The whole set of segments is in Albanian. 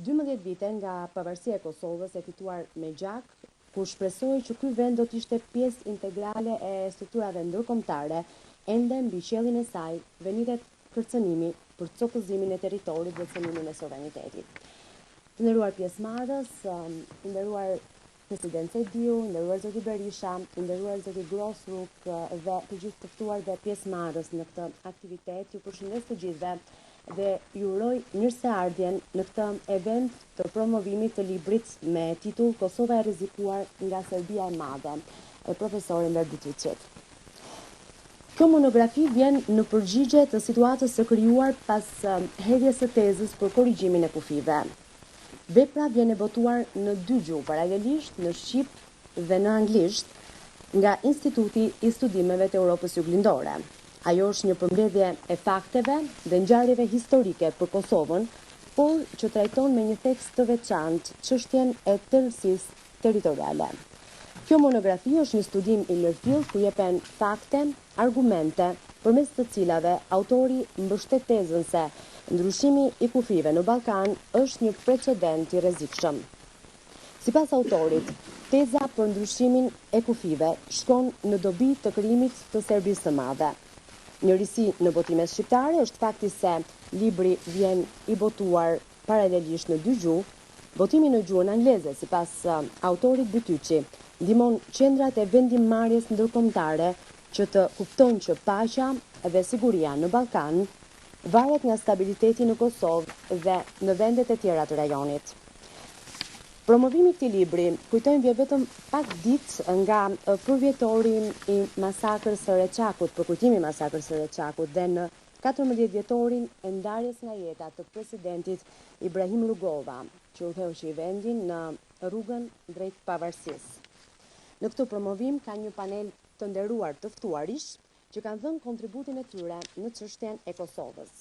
12 vite nga pavarësia e Kosovës e fituar me gjak, kur shpresoi që ky vend do të ishte pjesë integrale e strukturave ndërkombëtare, ende mbi qiellin e saj venitet kërcënimi për copëzimin e territorit dhe cënimin e sovranitetit. Të nderuar pjesëmarrës, i nderuar President Sediu, i nderuar zoti Berisha, i nderuar zoti Grosruk dhe të gjithë të ftuar dhe pjesëmarrës në këtë aktivitet, ju përshëndes të gjithëve dhe ju uroj mirëseardhjen në këtë event të promovimit të librit me titull Kosova e rrezikuar nga Serbia e Madhe, e profesorit Ndërbytyçit. Kjo monografi vjen në përgjigje të situatës së krijuar pas hedhjes së tezës për korrigjimin e kufive. Vepra vjen e botuar në 2 gjuhë paralelisht, në shqip dhe në anglisht, nga Instituti i Studimeve të Europës Juglindore. Ajo është një përmbledhje e fakteve dhe ngjarjeve historike për Kosovën, por që trajton me një tekst të veçantë çështjen e tërësisë territoriale. Kjo monografi është një studim i mirëfillt ku jepen fakte, argumente, përmes të cilave autori mbështet tezën se ndryshimi i kufive në Ballkan është një precedent i rrezikshëm. Sipas autorit, teza për ndryshimin e kufive shkon në dobi të krijimit të Serbisë së Madhe. Njërisi në botimet shqiptare është fakti se libri vjen i botuar paralelisht në 2 gjuhë. Botimi në gjuhën angleze, sipas autorit Bytyçi, ndihmon qendrat e vendimmarrjes ndërkombëtare që të kuptojnë që paqja dhe siguria në Ballkan varet nga stabiliteti në Kosovë dhe në vendet e tjera të rajonit. Promovimi i këtij libri kujtojmë vjen vetëm pak ditë nga përvjetori i masakrës së Rrezikut, për kujtimin e masakrës së Rrezikut dhe në 14 vjetorin e ndarjes nga jeta të presidentit Ibrahim Rugova, që udhëheqi vendin në rrugën drejt pavarësisë. Në këtë promovim ka një panel të nderuar të ftuarish që kanë dhënë kontributin e tyre në çështjen e Kosovës.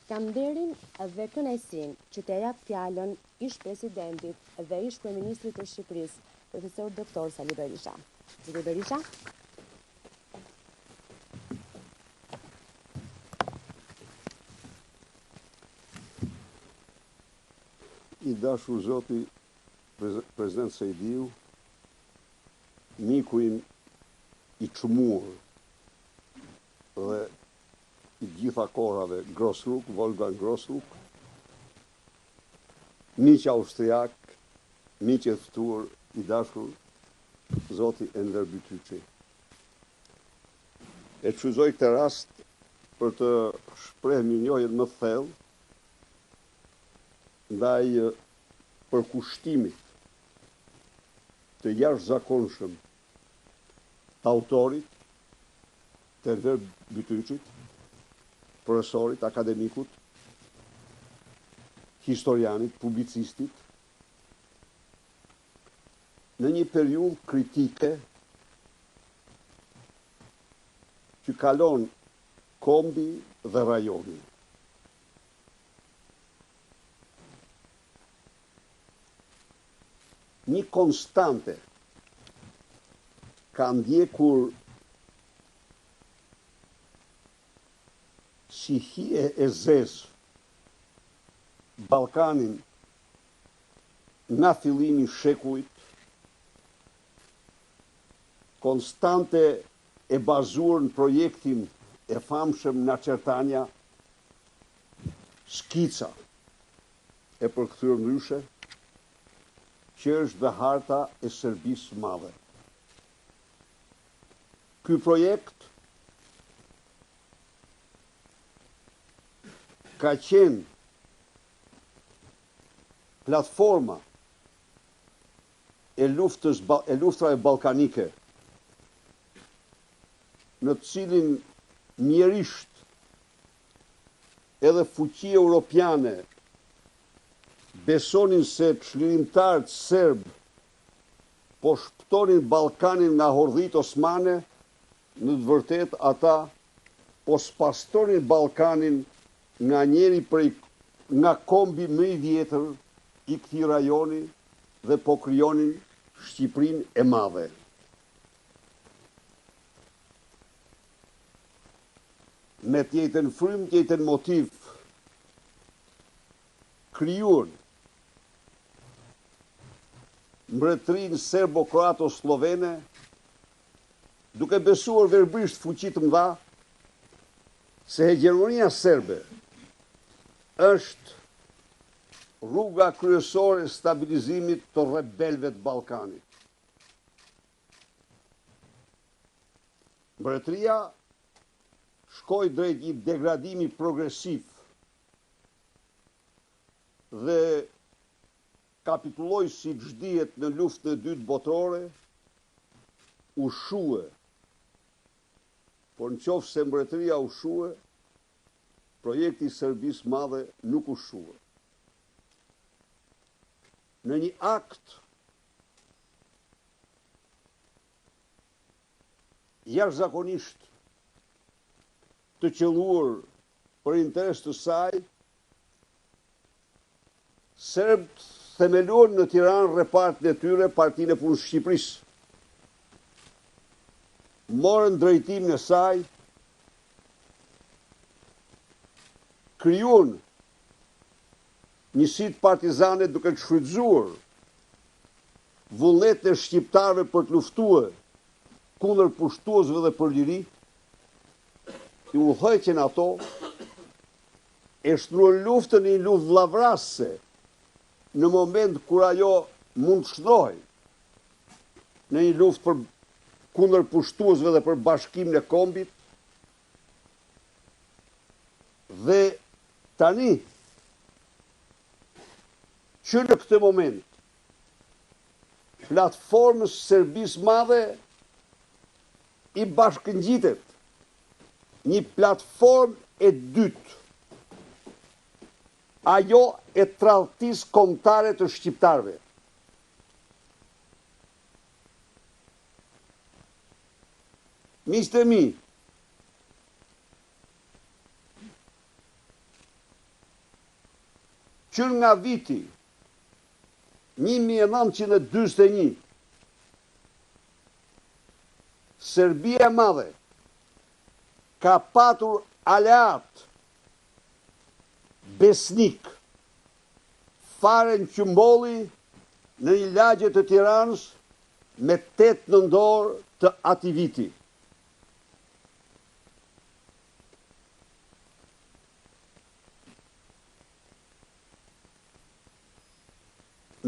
Kam nderin dhe kënaqësinë që t'ia jap fjalën ish presidentit dhe ish kryeministrit të Shqipërisë, profesor doktor Sali Berisha. Zoti Berisha. I dashur zoti president Sejdiu, miku im i çmuar dhe i gjitha kohërave Grosruk, Wolfgang Grosruk, miq austriak, miq e ftuar i dashur zoti Ender Bytyçi. E çuzoj këtë rast për të shprehur mirënjohjen më thellë ndaj përkushtimit të jashtëzakonshëm të autorit të Ender Bytyçit, profesorit, akademikut, historianit, publicistit, në një periudhë kritike që kalon kombi dhe rajoni. Një konstante ka ndjekur si hije e zezë Ballkanin nga fillimi i shekullit, konstante e bazuar në projektin e famshëm Načertania, skica e përkthyer ndryshe, që është dhe harta e Serbisë së Madhe. Ky projekt ka qenë platforma e luftrave ballkanike, në të cilin mjerisht edhe fuqi europiane besonin se çlirimtarët serb po shpëtonin Ballkanin nga hordhit osmane, në të vërtetë ata po spastronin Ballkanin nga kombi më i vjetër i këtij rajoni dhe po krijonin Shqipërinë e Madhe. Me të njëjtën frymë, të njëjtën motiv, krijuan mbretërinë serbo-kroato-slovene, duke besuar verbrisht fuqi të mëdha se hegemonia serbe është rruga kryesore e stabilizimit të rebelëve të Ballkanit. Mbretëria shkoi drejt një degradimi progresiv dhe kapitulloi siç dihet në luftën e dytë botërore, u shue. Por nëse mbretëria u shue, projekti i Serbisë Madhe nuk u shue. Në një akt jashtëzakonisht të qelluar për interes të saj, serbët themeluan në Tiranë repartin e tyre, Partinë e Punës së Shqipërisë. Morën drejtimin e saj, krijuan njësitë partizane duke të shfrytzuar vullnetin e shqiptarëve për të luftuar kundër pushtuesve dhe për liri, i udhëheqën ato, e shtruan luftën një luftë vllavrase në moment kur ajo mund të shndrohej në një luftë kundër pushtuesve dhe për bashkimin e kombit. Dhe tani, që në këtë moment, platformës Serbisë Madhe i bashkëngjitet një platformë e dytë, ajo e tradhtisë kombëtare të shqiptarëve. Miqtë e mi, që nga viti 1941, Serbia e Madhe ka patur aleat besnik faren që mbolli në një lagje të Tiranës me 8 nëntor të atij viti.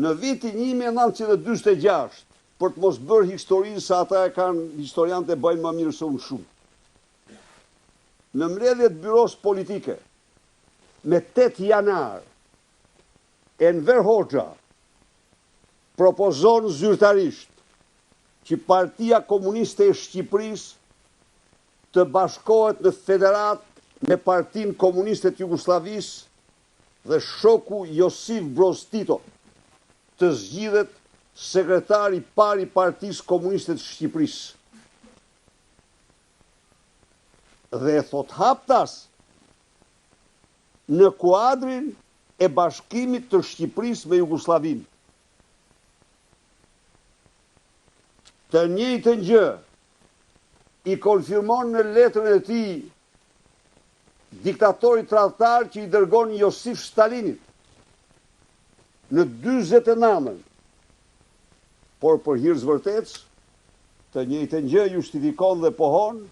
Në vitin 1946, për të mos bërë historinë se ata e kanë, historianët e bëjnë më mirë se unë shumë, në mbledhje të byros politike, me 8 janar, Enver Hoxha propozon zyrtarisht që Partia Komuniste e Shqipërisë të bashkohet në federat me Partinë Komuniste të Jugosllavisë dhe shoku Josif Broz Tito të zgjidhet sekretari i parë i Partisë Komuniste të Shqipërisë. Dhe e thot haptas në kuadrin e bashkimit të Shqipërisë me Jugosllavinë. Të njëjtën gjë i konfirmon në letrën e tij diktatori tradhtar që i dërgon Josif Stalinit në 49-ën, por për hir vërtetës, të njëjtën gjë justifikon dhe pohon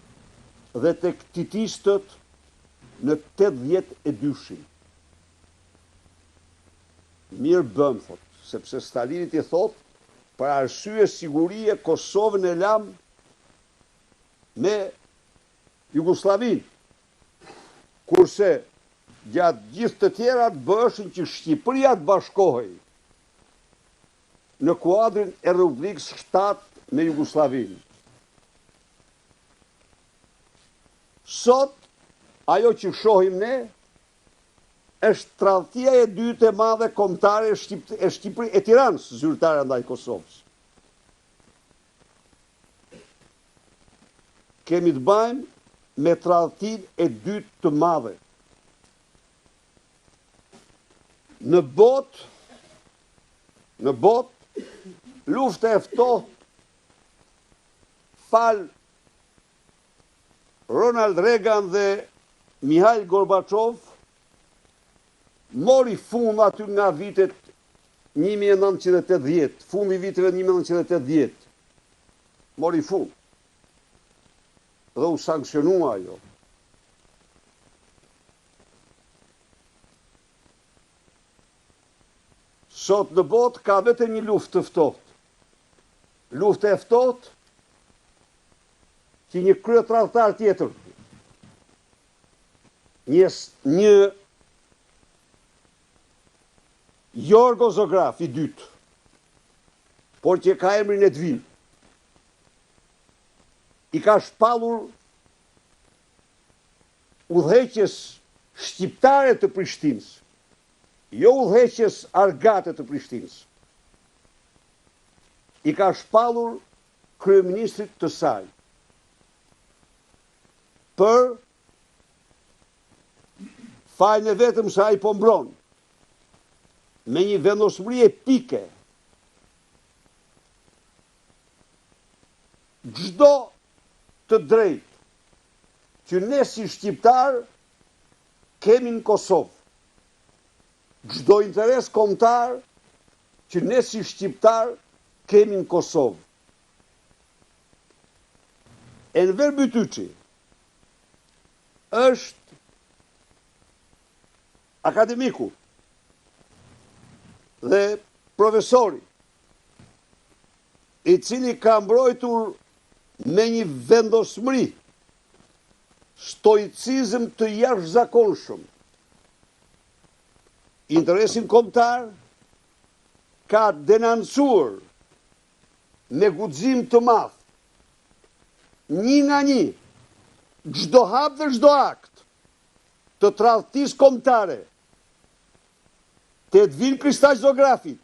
dhe tek titistët në 82-shin. Mirë bëm, thot, sepse Stalinit i thot, për arsye sigurie Kosovën e lam me Jugosllavinë, kurse gjatë gjithë të tjerat bëshin që Shqipëria të bashkohej në kuadrin e rubrikës 7 me Jugosllavinë. Sot, ajo që shohim ne, është tradhtia e dytë e madhe kombëtare e Tiranës, zyrtare ndaj Kosovës. Kemi të bëjmë me tradhtinë e dytë të madhe. Në botë, lufta e ftohtë fal Ronald Reagan dhe Mikhail Gorbachev mori fund aty nga vitet 1980, fundi viteve 1980, mori fund dhe u sankcionua ajo. Sot në botë ka vetëm një luftë të ftohtë. Luftë e ftohtë që një kryetradhtar tjetër, një Jorgo Zograf i dytë, por që ka emrin Edvin, i ka shpallur udhëheqjes shqiptare të Prishtinës, jo udhëheqjes argate të Prishtinës. I ka shpallur kryeministrit të saj për fajin e vetëm se ai po mbron me një vendosmëri epike çdo të drejtë që ne si shqiptar kemi në Kosovë, çdo interes kombëtar që ne si shqiptar kemi në Kosovë. Enver Bytyçi është akademiku dhe profesori i cili ka mbrojtur me një vendosmëri, stoicizëm të jashtëzakonshëm interesin kombëtar, ka denoncuar me guxim të madh një nga një çdo hap dhe çdo akt të tradhtisë kombëtare të Edvin Kristaq Zografit,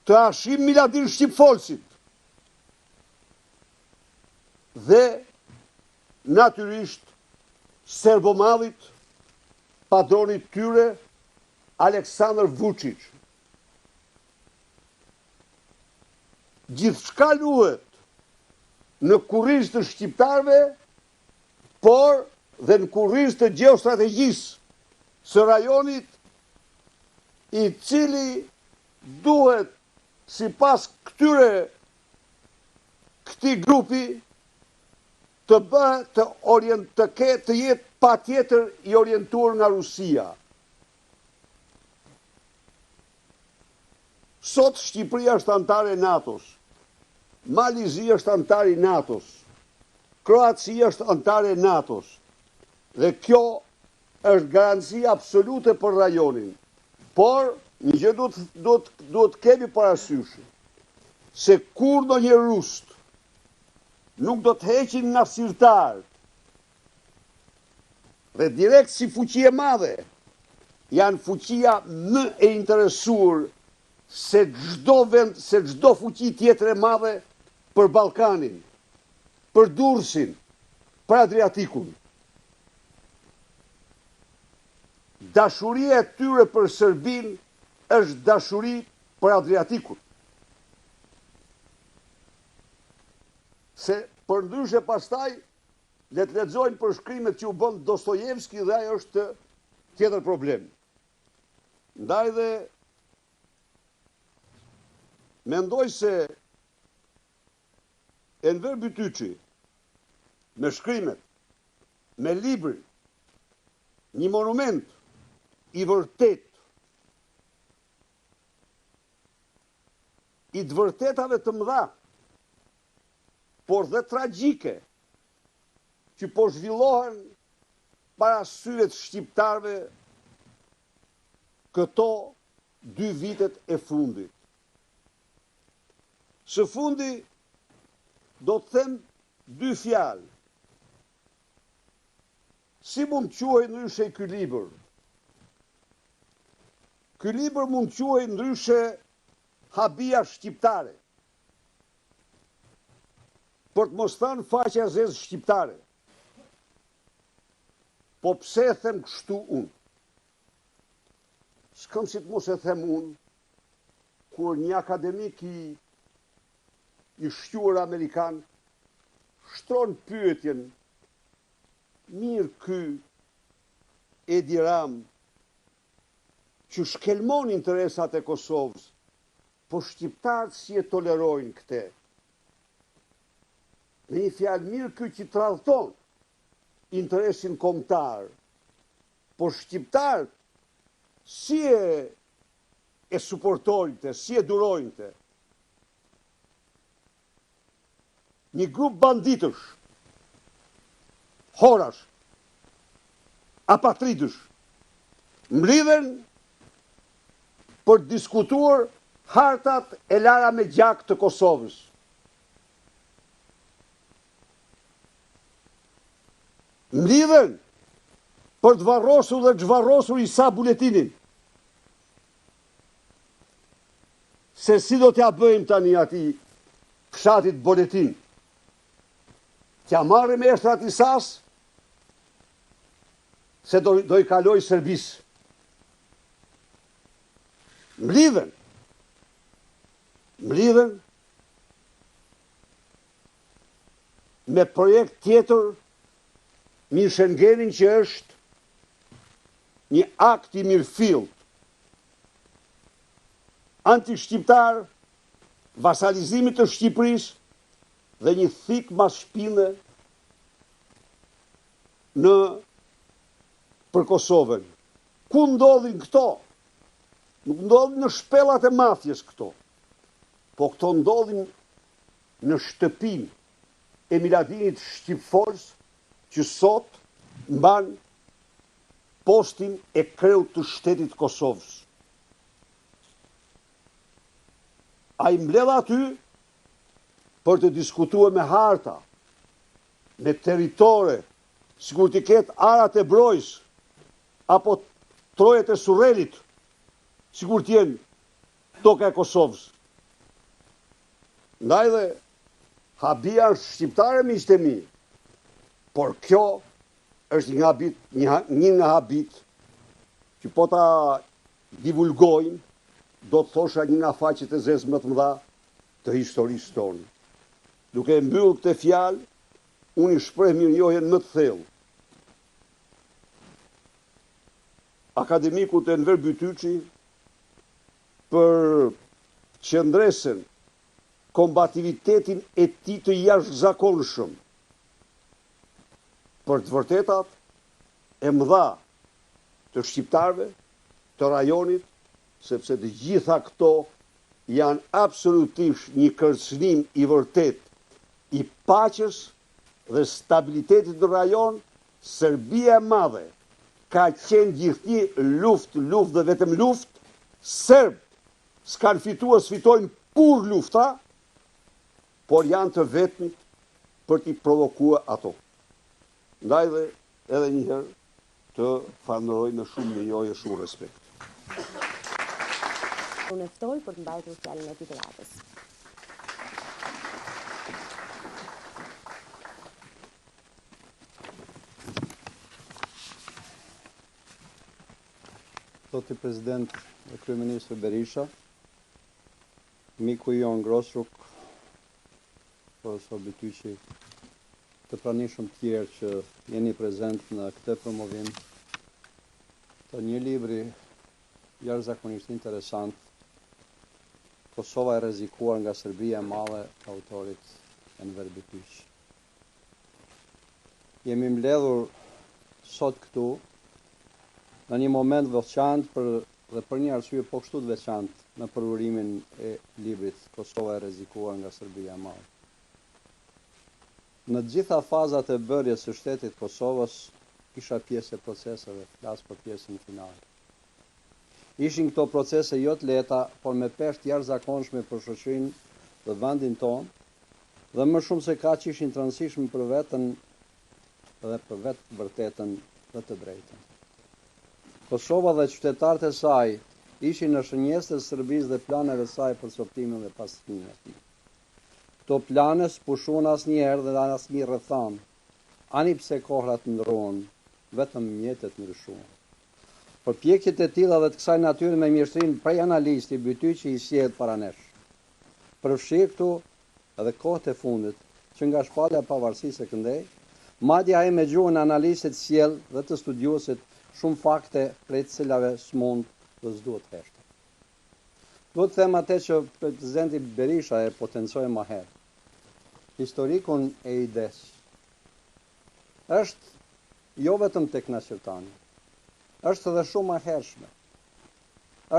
të Hashim Miladin Shqipfolsit dhe natyrisht serbomallit padronit tyre Aleksandar Vučić. Gjithçka luhet në kurriz të shqiptarëve, por dhe në kurriz të gjeostrategjisë së rajonit, i cili duhet sipas këtij grupi të bëhet të jetë patjetër i orientuar nga Rusia. Sot Shqipëria është antare e NATO-s, Malizia është antare i NATO-s, Kroacia është antare e NATO-s, dhe kjo është garanci absolute për rajonin. Por, një gjë duhet kemi parasysh, se kur do një rust nuk do të heqin nga sirtarët, dhe direkt si fuqi e madhe, janë fuqia më e interesuar se çdo vend, se çdo fuqi tjetër e madhe për Ballkanin, për Durrësin, për Adriatikun. Dashuria e tyre për Serbinë është dashuri për Adriatikun. Se përndryshe pastaj le të lexojnë përshkrimet që u bën Dostojevski dhe ajo është tjetër problem. Ndaj dhe mendoj se Enver Bytyçi me shkrimet, me librin, një monument i vërtet, i të vërtetave të mëdha, por dhe tragjike, që po zhvillohen para syve të shqiptarëve këto 2 vitet e fundit. Së fundi do të them 2 fjalë. Si mund të quhej ndryshe ky libër? Ky libër mund të quhej ndryshe Habia shqiptare. Për të mos thënë faqja e zezë shqiptare. Po pse e them kështu unë? S'kam si të mos e them unë, kur një akademik i shquar amerikan shtron pyetjen, mirë ky Edi Ram që shkelmon interesat e Kosovës, po shqiptarët si e tolerojnë këte. Në një fjalë mirë ky që tradhton interesin kombëtar, po shqiptarët si e suportojnë, si e durojnë. Një grup banditësh, horash, apatridësh, mblidhen për të diskutuar hartat e lara me gjak të Kosovës. Mblidhen për të varrosur dhe të zhvarrosur Isa buletinin. Se si do t'ja bëjmë tani ati fshatit buletin? T'ja marrim eshtrat Isas, se do i kaloj Serbis. Mblidhen me projekt tjetër mirë Schengenin që është një akt i mirëfillt, anti-shqiptar, vasalizimit të Shqipërisë dhe një thik mas shpine për Kosovën. Ku ndodhin këto? Nuk ndodhin në shpellat e mafjes këto, po këto ndodhin në shtëpin e Miladinit Shqipforës që sot mban postin e kreut të shtetit Kosovës. A i mbledh aty për të diskutuar me harta, me territore, sikur t'i ketë arat e Brojës, apo trojet e Surrelit, sikur t'jen toka e Kosovës. Ndaj dhe habia është shqiptare miqtë e mi, por kjo është një nga habit që po ta divulgojnë, do të thosha një nga faqet e zezë më të mëdha të historisë tonë. Duke mbyllë këtë fjalë, unë i shpreh mirënjohjen më të thellë akademikut Enver Bytyçi për qëndresen kombativitetin e tij të jashtëzakonshëm për të vërtetat e mëdha të shqiptarëve, të rajonit, sepse të gjitha këto janë absolutisht një kërcënim i vërtet i paqes dhe stabilitetit në rajon. Serbia e Madhe ka qenë gjithnjë luftë dhe vetëm luftë. Serb s'kan fituar, s'fitojnë kur lufta, por janë të vetmit për t'i provokuar ato. Ndaj dhe edhe njëherë të falenderoj me shumë mirënjohje, shumë respekt. Unë ftoj për të mbajtur fjalën e tij të radhës. Zoti President dhe Kryeministri Berisha, miku jon Grossruk, profesor Bytyçi, të pranishëm tjerë që jeni prezent në këtë promovim të një libri jashtëzakonisht interesant, Kosova e rrezikuar nga Serbia e Madhe, autorit Enver Bytyçi. Jemi mbledhur sot këtu në një moment veçantë dhe për një arsye po kështu të veçantë në përurimin e librit Kosova e rrezikuar nga Serbia e Madhe. Në gjitha fazat e bërjes së shtetit Kosovës isha pjesë e proceseve, flas për pjesën finale. Ishin këto procese jo të lehta, por me peshë jashtëzakonshme për shoqërinë dhe vendin tonë, dhe më shumë se kaq ishin të rëndësishëm për veten dhe për vetë vërtetën dhe të drejtën. Kosova dhe qytetarët e saj ishin në shënjesë të Serbisë dhe planeve saj për soptimin dhe pastrimin e tij. Këto plane s'pushuan asnjëherë dhe asnjë rrethan, ani pse kohrat ndrohen, vetëm mjetet ndryshuan. Përpjekjet e tilla dhe të kësaj natyre me mjeshtrinë prej analisti Bytyçi i sjell para nesh. Përfshirë këtu edhe kohët e fundit që nga shpallja e pavarësisë së këndej, madje ai me gjuhën analistit sjell dhe të studiuesit shumë fakte prej të cilave s'mund dhe s'duhet heshtë. Duhet them atë që presidenti Berisha e potencoi më herë. Historikun e ides është jo vetëm tek nasjortani, është edhe shumë e hershme.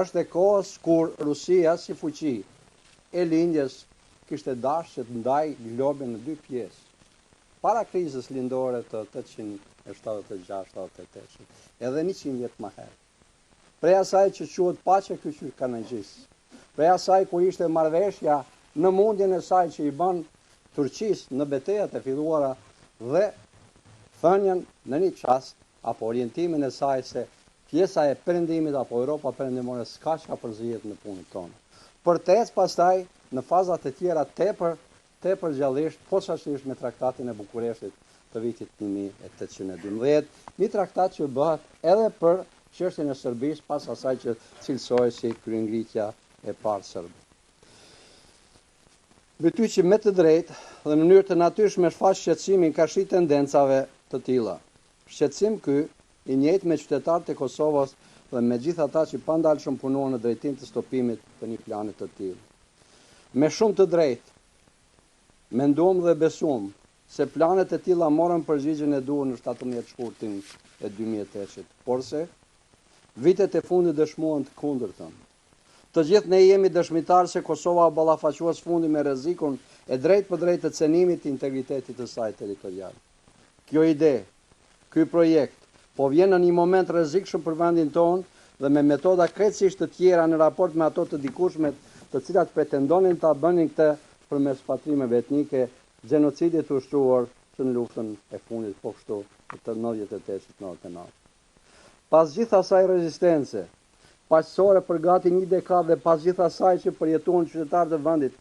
Është e kohës kur Rusia si fuqi e lindjes kishte dashur që të ndaj globin në dy pjesë. Para krizës lindore të 876-78, edhe 100 vjet më herë. Prej asaj që quhet paqe kyçy Kanagjis. Prej asaj kur ishte marrëveshja në mundjen e saj që i bën Turqisë në betejat e filluara dhe thënien në një çast apo orientimin e saj se pjesa e perëndimit apo Europa perëndimore s'ka çka përzihet në punën tonë. Për të ecë pastaj në fazat e tjera tepër gjallisht, posaçërisht me traktatin e Bukureshtit të vitit 1812, një traktat që bëhet edhe për çështjen e Serbisë pas asaj që cilësoi si kryengritja e parë serbe. Betoj që me të drejtë dhe në mënyrë të natyrshme shfaq shqetësimin ka shi tendencave të tilla. Shqetësim ky i njëjtë me qytetarët e Kosovës dhe me gjithë ata që pandalshëm punuan në drejtim të stopimit të një plani të tillë. Me shumë të drejtë menduam dhe besuam se planet e tilla morën përgjigjen e duhur në 17 shkurtin e 2008, porse vitet e fundit dëshmuan të kundërtën. Të gjithë ne jemi dëshmitar se Kosova ballafaquas fundi me rrezikun e drejt për drejt të cenimit të integritetit të saj territorial. Kjo ide, ky projekt, po vjen në një moment rrezikshëm për vendin tonë dhe me metoda krejtësisht të tjera në raport me ato të dikushmet të cilat pretendonin ta bënin këtë përmes patrimeve etnike, gjenocidi të ushtruar që në luftën e fundit po kështu të 98-99. Pas gjithë asaj rezistence, paqësore për gati një dekadë dhe pas gjithë asaj që përjetuan qytetarët e vendit,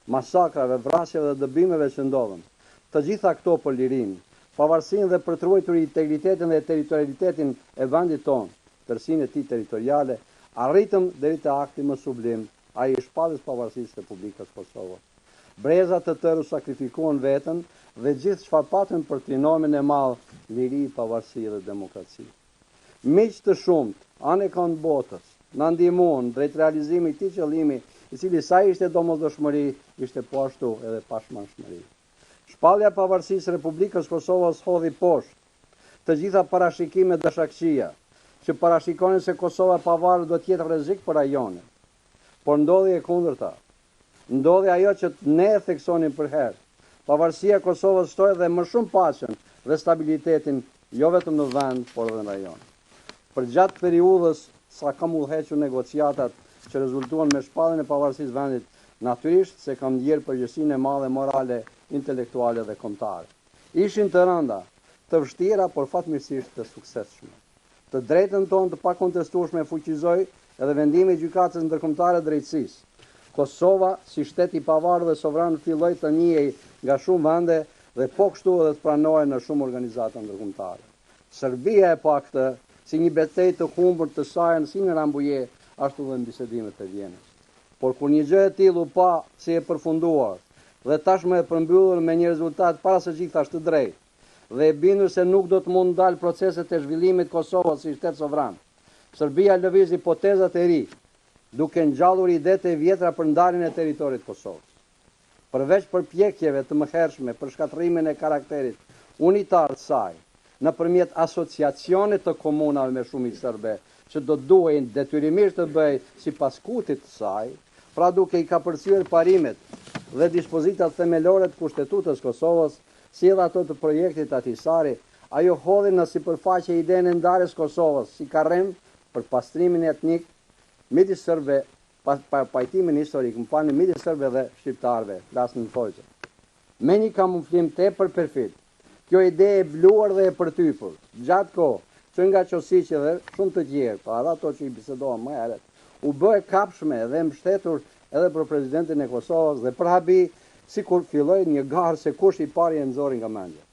masakrave, vrasjeve dhe dëbimeve që ndodhen, të gjitha këto për lirinë, pavarësinë dhe për të ruajtur integritetin dhe territorialitetin e vendit tonë, tërsinë e tij territoriale, arritëm deri te akti më sublim, ai i shpalljes pavarësisë Republikës Kosovës. Brezat të tërë sakrifikuan veten dhe gjithë çfarë patën për trinomin e madh, liri, pavarësi dhe demokraci. Miq të shumt, anë kanë botës, na ndihmuan drejt realizimit të këtij qëllimi, i cili sa ishte domosdoshmëri, ishte po ashtu edhe pashmangshmëri. Shpallja e pavarësisë Republikës Kosovës hodhi poshtë të gjitha parashikimet dashakësia, që parashikonin se Kosova e pavarur do të jetë rrezik për rajonin. Por ndodhi e kundërta. Ndodhi ajo që ne e theksonin për herë. Pavarësia e Kosovës shtoi dhe më shumë paqen dhe stabilitetin, jo vetëm në vend, por edhe në rajon. Për gjatë periudhës sa kam udhëhequr negociatat që rezultuan me shpalljen e pavarësisë vendit, natyrisht se kam ndjerë përgjegjësinë e madhe morale, intelektuale dhe kombëtare. Ishin të rënda, të vështira, por fatmirësisht të suksesshme. Të drejtën tonë të pakontestueshme fuqizoi edhe vendimi i gjykatës ndërkombëtare drejtësisë. Kosova, si shtet i pavarur dhe sovran, filloi të njihej nga shumë vende dhe po kështu edhe të pranohej në shumë organizata ndërkombëtare. Serbia e pa këtë, si një betejë të humbur të saj si në Rambuje, ashtu dhe në bisedimet e Vjenës. Por kur një gjë e tillë u pa si e përfunduar dhe tashmë e përmbyllur me një rezultat para së gjithashtu të drejtë, dhe e bindur se nuk do të mund dalë proceset e zhvillimit Kosovës si shtet sovran, Serbia lëviz hipotezat e ri, duke ngjallur idetë e vjetra për ndarjen e territorit Kosovës. Përveç përpjekjeve të mëhershme për shkatërrimin e karakterit unitar të saj, nëpërmjet asociacionit të komunave me shumicë serbe, që do duhej detyrimisht të bëj sipas kutit të saj, pra duke i kapërcyer parimet dhe dispozitat themelore të Kushtetutës Kosovës, si edhe ato të projektit Atisari, ajo hodhi në sipërfaqe idenë e ndarjes Kosovës si karrem për pastrimin etnik midis serbe, pajtimin historik, më falni, midis serbe dhe shqiptarëve, flasën në fojë. Me një kamuflim tepër perfid, kjo ide e bluar dhe e përtypur, gjatë kohë, që nga Qosiqi dhe shumë të tjerë, para ato që i bisedohen më herët, u bë e kapshme dhe mbështetur edhe për presidentin e Kosovës dhe për habi, sikur filloi një garë se kush i pari e nxori nga mendja.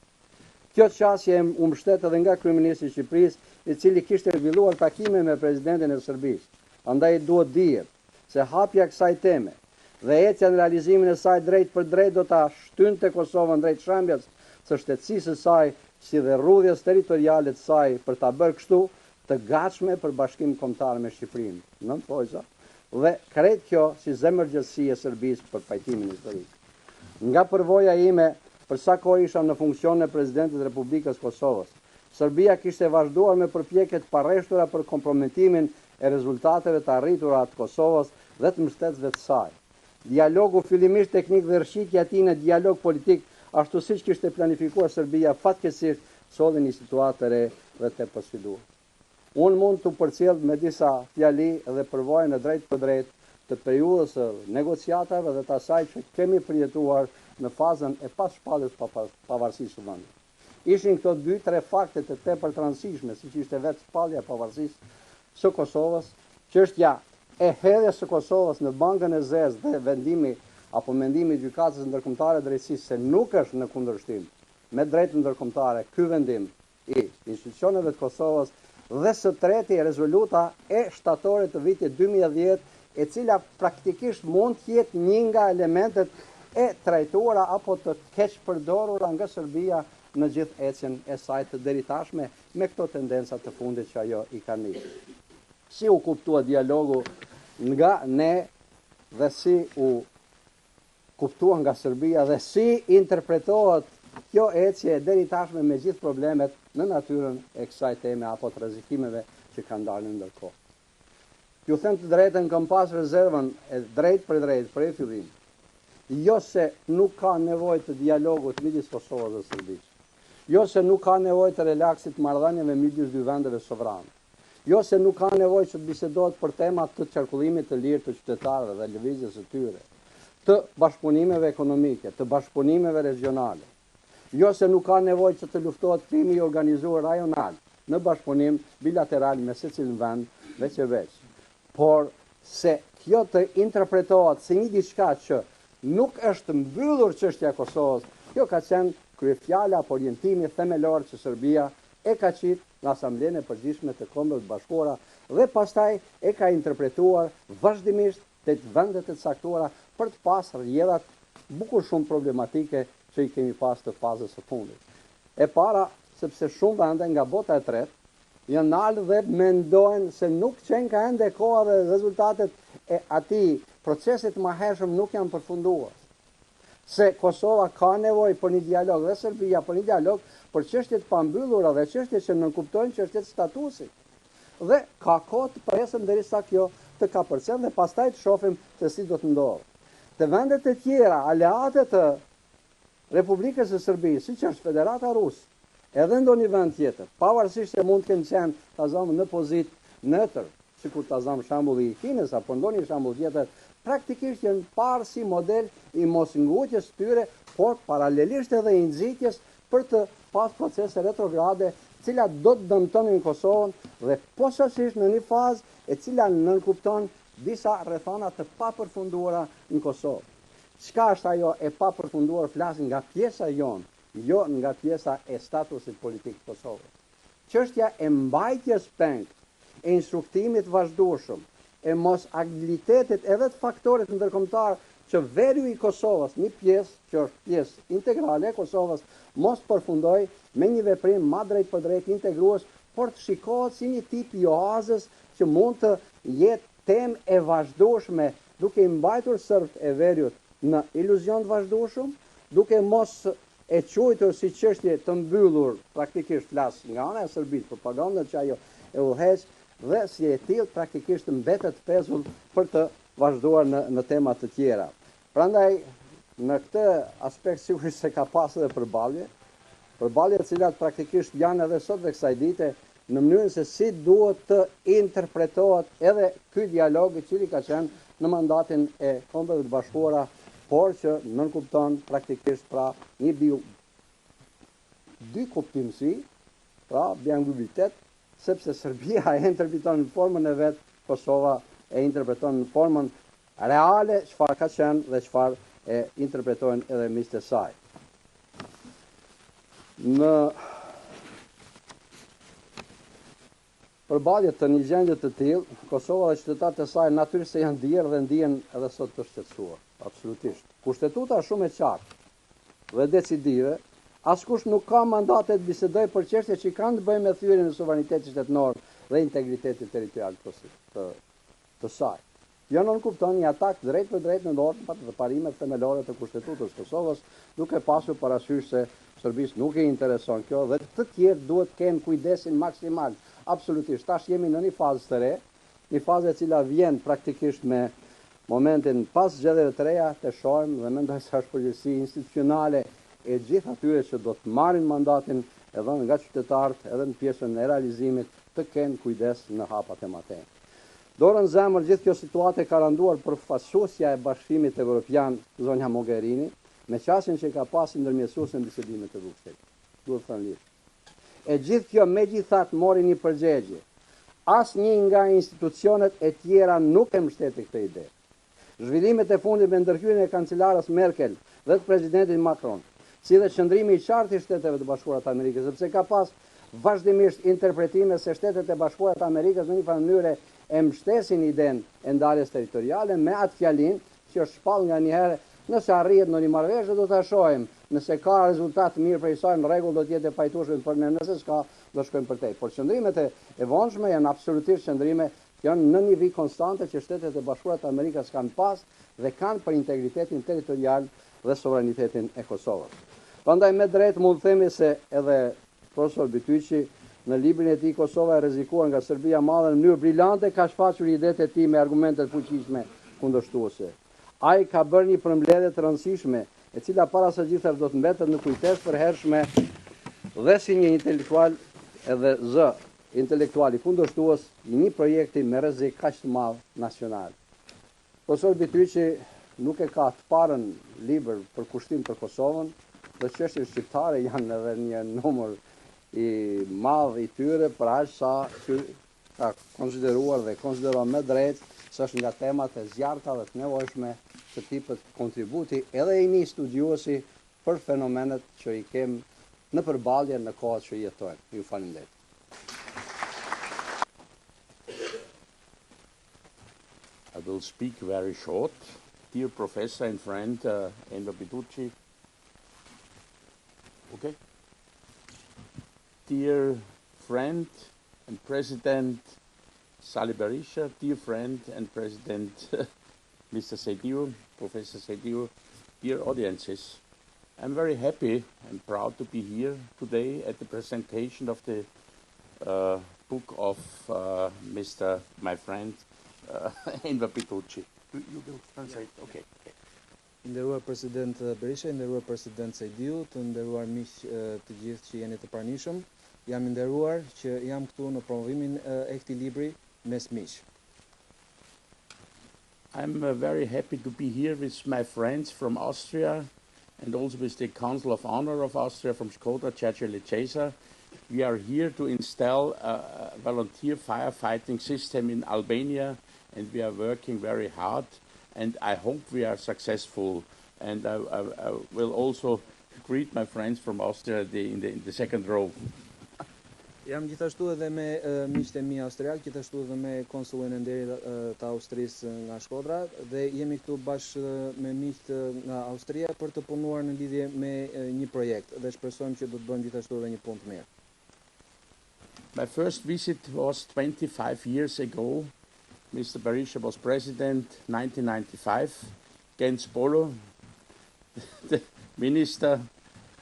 Kjo qasje u mbështet edhe nga kryeministri i Shqipërisë, i cili kishte zhvilluar takime me presidentin e Serbisë. Andaj duhet dihet se hapja e kësaj teme dhe ecja në realizimin e saj drejt për drejt do ta shtynte Kosovën drejt shembjes së shtetësisë së saj, si dhe rrudhjes territoriale të saj për ta bërë kështu të gatshme për bashkim kombëtar me Shqipërinë, nën forca, dhe krejt kjo si zemërgjësi e Serbisë për pajtimin historik. Nga përvoja ime, për sa kohë isha në funksion e Presidentit Republikës Kosovës, Serbia kishte vazhduar me përpjekjet parreshtura për kompromitimin e rezultateve të arritura të Kosovës dhe të mbështetësve të saj. Dialogu fillimisht teknik dhe rrshitja e tij në dialog politik, ashtu siç kishte planifikuar Serbia, fatkeqësisht solli një situatë të re dhe të pasfiduar. Unë mund të përcjell me disa fjali dhe përvojën e drejt për drejt të periudhës së negociatave dhe të asaj që kemi përjetuar në fazën e passhpalljes pavarësisë së vendit. Ishin këto 2-3 fakte të tepër të rëndësishme, siç ishte vetë shpallja e pavarësisë së Kosovës, çështja e hedhjes së Kosovës në bankën e zezë dhe vendimi apo mendimi i gjykatës ndërkombëtare drejtësisë se nuk është në kundërshtim me drejtën ndërkombëtare ky vendim i institucioneve të Kosovës, dhe së treti rezoluta e shtatorit të vitit 2010, e cila praktikisht mund të jetë një nga elementet e trajtuara apo të keq përdorura nga Serbia në gjithë ecjen e saj të deri tashme me këto tendenca të fundit që ajo i ka nisur. Si u kuptua dialogu nga ne dhe si u kuptua nga Serbia dhe si interpretohet kjo ecje deri tashme me gjithë problemet në natyrën e kësaj teme apo të rrezikimeve që kanë dalë ndërkohë. Ju them të drejtën, kam pas rezervën e drejt për drejt prej fillimit. Jo se nuk ka nevojë të dialogut midis Kosovës dhe Serbisë. Jo se nuk ka nevojë të relaksit marrëdhënieve midis dy vendeve sovrane. Jo se nuk ka nevojë që të bisedohet për temat të qarkullimit të lirë të qytetarëve dhe lëvizjes së tyre, të bashkëpunimeve ekonomike, të bashkëpunimeve regionale. Jo se nuk ka nevojë që të luftohet krimi i organizuar rajonal në bashkëpunim bilateral me secilin vend veç e veç. Por se kjo të interpretohet si një diçka që nuk është mbyllur çështja e Kosovës, kjo ka qenë kryefjala apo orientimi themelor që Serbia e ka qitë në Asamblenë e Përgjithshme të Kombeve të Bashkuara dhe pastaj e ka interpretuar vazhdimisht tek vendet e caktuara për të pasur rrjedhat bukur shumë problematike që i kemi pas të fazës së fundit. E para, sepse shumë vende nga bota e tretë janë nalë dhe mendojnë se nuk qenë ka ende koha dhe rezultatet e atij procesit mëhershëm nuk janë përfunduar. Se Kosova ka nevojë për një dialog dhe Serbia për një dialog për çështjet pambyllura dhe çështjet që nënkuptojnë çështjet statusi. Dhe ka kohë të presim derisa kjo të kapërcen dhe pastaj të shohim se si do të ndodhë. Të vendet e tjera, aleate të Republikës së Serbisë, siç është Federata Ruse, edhe ndonjë vend tjetër, pavarësisht se mund të kenë qenë ta zamë në pozitë nëtër, sikur ta zamë shembulli i Kinës apo ndonjë shembull tjetër, praktikisht janë parë si model i mosngutjes tyre, por paralelisht edhe i nxitjes për të pas procese retrograde, cilat do të dëmtonin Kosovën dhe posaçërisht në një fazë e cila nënkupton disa rrethana të papërfunduara në Kosovë. Çka është ajo e papërfunduar, flasin nga pjesa jonë, jo nga pjesa e statusit politik të Kosovës. Çështja e mbajtjes peng, e instruktimit vazhdueshëm, e mos agilitetit edhe të faktorit ndërkombëtar që veriu i Kosovës, një pjesë që është pjesë integrale e Kosovës, mos përfundoj me një veprim ma drejt për drejt integrues, por të shikohet si një tip i oazës që mund të jetë temë e vazhdueshme, duke i mbajtur sërt e veriut në iluzion të vazhdueshëm, duke mos e quajtur si çështje të mbyllur, praktikisht flas nga ana e Serbisë, propaganda që ajo e udhëheq, dhe si e tillë praktikisht mbetet pezull për të vazhduar në tema të tjera. Prandaj, në këtë aspekt sigurisht se ka pas edhe përballje të cilat praktikisht janë edhe sot dhe kësaj dite, në mënyrën se si duhet të interpretohet edhe ky dialog i cili ka qenë në mandatin e Kombeve të Bashkuara, por që nënkupton praktikisht pra një dy kuptimsi, pra biangubitet, sepse Serbia e interpreton në formën e vet, Kosova e interpreton në formën reale çfarë ka qenë dhe çfarë e interpretojnë edhe miqtë e saj. Në përballje të një gjendje të tillë, Kosova dhe qytetarët e saj natyrisht se janë ndier dhe ndihen edhe sot të shqetësuar, absolutisht. Kushtetuta shumë e qartë dhe decisive, askush nuk ka mandate të bisedojë për çështje që kanë të bëjnë me thyrjen e suverenitetit shtetënor dhe integritetit territorial të saj. Jo nuk kupton një atak drejt për drejt në normat dhe parimet themelore të Kushtetutës Kosovës, duke pasur parasysh se Serbisë nuk i intereson kjo dhe të tjerë duhet të kenë kujdesin maksimal. Absolutisht, tash jemi në një fazë të re, një fazë e cila vjen praktikisht me momentin pas zgjedhjeve të reja të shohim dhe mendoj se është përgjegjësi institucionale e gjithë atyre që do të marrin mandatin edhe nga qytetarët edhe në pjesën e realizimit të kenë kujdes në hapat e Madhe. Dorën zemër gjithë kjo situatë ka randuar për fasuesja e Bashkimit Evropian zonja Mogherini me qasjen që ka pas ndërmjetësues në bisedimet e Bruxellit. Duhet thënë lirë. E gjithë kjo megjithatë mori një përgjigje. Asnjë nga institucionet e tjera nuk e mbështeti këtë ide. Zhvillimet e fundit me ndërhyrjen e kancelarës Merkel dhe të presidentit Macron, si dhe qëndrimi i qartë i Shteteve të Bashkuara të Amerikës, sepse ka pas vazhdimisht interpretime se Shtetet e Bashkuara të Amerikës në një farë mënyrë e mbështesin idenë e ndarjes territoriale me atë fjalinë që është shpall nga një herë, nëse arrihet në një marrëveshje do ta shohim, nëse ka rezultat mirë për saj në rregull do të jetë e pajtueshme për ne, nëse s'ka do shkojmë për tej. Por qëndrimet e vonshme janë absolutisht qëndrime që janë në nivel konstante që Shtetet e Bashkuara të Amerikës kanë pas dhe kanë për integritetin territorial dhe sovranitetin e Kosovës. Prandaj me drejt mund të themi se edhe profesor Bytyqi në librin e tij Kosova e rrezikuar nga Serbia Madhe në mënyrë brillante ka shfaqur idetë e tij me argumente të fuqishme kundërshtuese. Ai ka bërë një përmbledhje të rëndësishme, e cila para së gjithave do të mbetet në kujtesë përhershme dhe si një intelektual edhe zë intelektual i kundërshtues i një projekti me rrezik kaq të madh nacional. Profesor Bytyqi nuk e ka të parën libër për kushtim për Kosovën, dhe çështjet shqiptare janë edhe një numër i madh i tyre për aq sa që ka konsideruar dhe konsideron me drejt se është nga temat e zjarrta dhe të nevojshme të tipit kontributi edhe i një studiuesi për fenomenet që i kem në përballje në kohët që jetojmë. Ju faleminderit. I will speak very short. Dear professor and friend Enver Bytyqi. Okay. Dear friend and President Sali Berisha, dear friend and President Mr. Seydiu, Professor Seydiu, dear audiences, I'm very happy and proud to be here today at the presentation of the book of my friend Enver Bytyqi. You will translate? Okay. Nderuar President Berisha, nderuar President Seydiu, të nderuar miq të gjithë që jeni të pranishëm, jam i nderuar që jam këtu në promovimin e këtij libri mes miq. I'm very happy to be here with my friends from Austria and also with the Council of Honor of Austria from Škoda, Čača Ličesa. We are here to install a volunteer firefighting system in Albania, and we are working very hard. And I hope we are successful. And I will also greet my friends from Austria in the second row. Jam gjithashtu edhe me miqtë e mi austriak, gjithashtu edhe me konsullin e nderit të Austrisë nga Shkodra dhe jemi këtu bashkë me miqtë nga Austria për të punuar në lidhje me një projekt dhe shpresojmë që do të bëjmë gjithashtu edhe një punë të mirë. My first visit was 25 years ago. Mr. Berisha was president 1995. Gens Polo, the minister,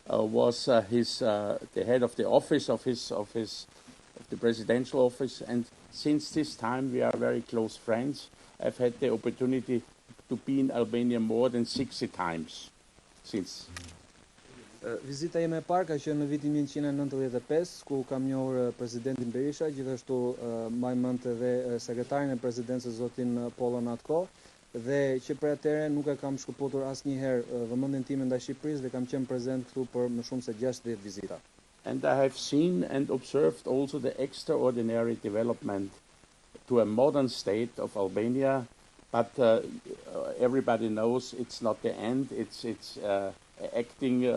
was the head of the office of the presidential office, and since this time we are very close friends. I've had the opportunity to be in Albania more than 60 times since. Vizita ime e parë ka qenë në vitin 1995, ku kam njohur presidentin Berisha, gjithashtu mbaj mend edhe sekretarin e presidencës zotin Polo në atë kohë, dhe që për atëherë nuk e kam shkëputur asnjëherë vëmendjen time ndaj Shqipërisë dhe kam qenë prezent këtu për më shumë se 60 vizita. And I have seen and observed also the extraordinary development to a modern state of Albania, but everybody knows it's not the end. It's acting